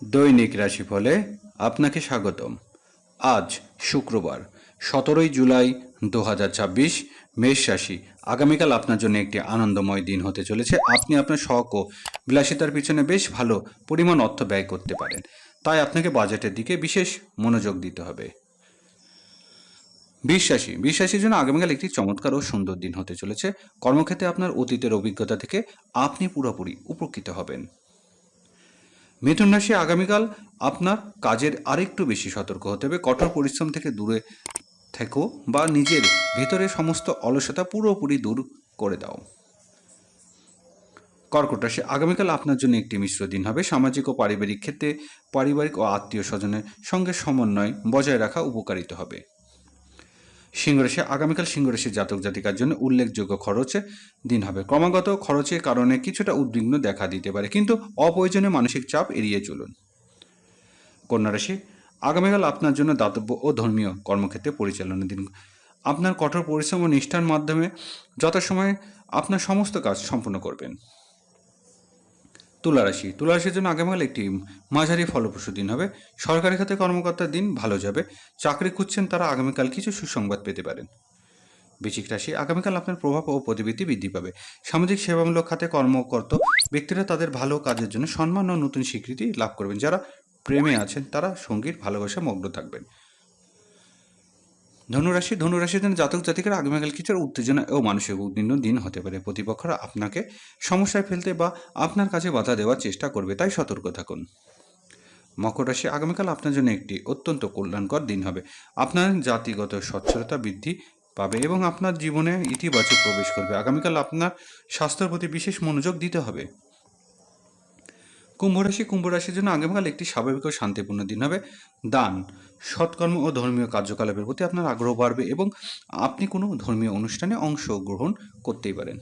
দৈনিক রাশিফলে আপনাকে স্বাগতম। আজ শুক্রবার 17 জুলাই 2026, মেষ রাশি। আগামীকাল আপনার জন্য একটি আনন্দময় দিন হতে চলেছে। আপনি আপনার শখ ও বিলাসিতার পিছনে বেশ ভালো পরিমাণ অর্থ ব্যয় করতে পারেন, তাই আপনাকে বাজেটের দিকে বিশেষ মনোযোগ দিতে হবে। বিশ্বাসীর জন্য আগামীকাল একটি চমৎকার ও সুন্দর দিন হতে চলেছে। কর্মক্ষেত্রে আপনার অতীতের অভিজ্ঞতা থেকে আপনি পুরোপুরি উপকৃত হবেন। মিথুন রাশি, আগামীকাল আপনার কাজের আরেকটু বেশি সতর্ক হতে হবে। কঠোর পরিশ্রম থেকে দূরে থেকো বা নিজের ভেতরে সমস্ত অলসতা পুরোপুরি দূর করে দাও। কর্কট রাশি, আগামীকাল আপনার জন্য একটি মিশ্র দিন হবে। সামাজিক ও পারিবারিক ক্ষেত্রে পারিবারিক ও আত্মীয় স্বজনের সঙ্গে সমন্বয় বজায় রাখা উপকারিত হবে। সিংহ রাশি, আগামীকাল সিংহ রাশির জাতক জাতিকার জন্য উল্লেখযোগ্য খরচের দিন হবে। ক্রমাগত খরচের কারণে কিছুটা উদ্বিগ্ন দেখা দিতে পারে, কিন্তু অপ্রয়োজনীয় মানসিক চাপ এড়িয়ে চলুন। কন্যা রাশি, আগামীকাল আপনার জন্য দাতব্য ও ধর্মীয় কর্মক্ষেত্রে পরিচালনার দিন। আপনার কঠোর পরিশ্রম ও নিষ্ঠার মাধ্যমে যথাসময়ে আপনার সমস্ত কাজ সম্পূর্ণ করবেন। তুলা রাশির জন্য আগামীকাল একটি মাঝারি ফলপ্রসূ দিন হবে। সরকারি খাতে কর্মকর্তার দিন ভালো যাবে। চাকরি খুঁজছেন তারা আগামীকাল কিছু সুসংবাদ পেতে পারেন। বৃশ্চিক রাশি, আগামীকাল আপনার প্রভাব ও প্রতিবৃত্তি বৃদ্ধি পাবে। সামাজিক সেবামূলক খাতে কর্মরত ব্যক্তিরা তাদের ভালো কাজের জন্য সম্মান ও নতুন স্বীকৃতি লাভ করবেন। যারা প্রেমে আছেন তারা সঙ্গীর ভালোবাসা মগ্ন থাকবেন। ধনুরাশির জন্য জাতক জাতিকারা আগামীকাল কিছুটা উত্তেজনা ও মানসিক উদ্বিগ্ন দিন হতে পারে। প্রতিপক্ষরা আপনাকে সমস্যায় ফেলতে বা আপনার কাছে বাধা দেওয়ার চেষ্টা করবে, তাই সতর্ক থাকুন। মকর রাশি, আগামীকাল আপনার জন্য একটি অত্যন্ত কল্যাণকর দিন হবে। আপনার জাতিগত সচ্ছলতা বৃদ্ধি পাবে এবং আপনার জীবনে ইতিবাচক প্রবেশ করবে। আগামীকাল আপনার স্বাস্থ্যের প্রতি বিশেষ মনোযোগ দিতে হবে। কুম্ভ রাশির জন্য আগামীকাল একটি স্বাভাবিক ও শান্তিপূর্ণ দিন হবে। দান, সৎকর্ম ও ধর্মীয় কার্যকলাপের প্রতি আপনার আগ্রহ বাড়বে এবং আপনি কোনো ধর্মীয় অনুষ্ঠানে অংশগ্রহণ করতেই পারেন।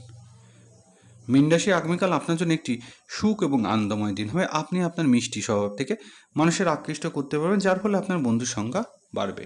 মীন রাশি, আগামীকাল আপনার জন্য একটি সুখ এবং আনন্দময় দিন হবে। আপনি আপনার মিষ্টি স্বভাব থেকে মানুষের আকৃষ্ট করতে পারবেন, যার ফলে আপনার বন্ধুর সংখ্যা বাড়বে।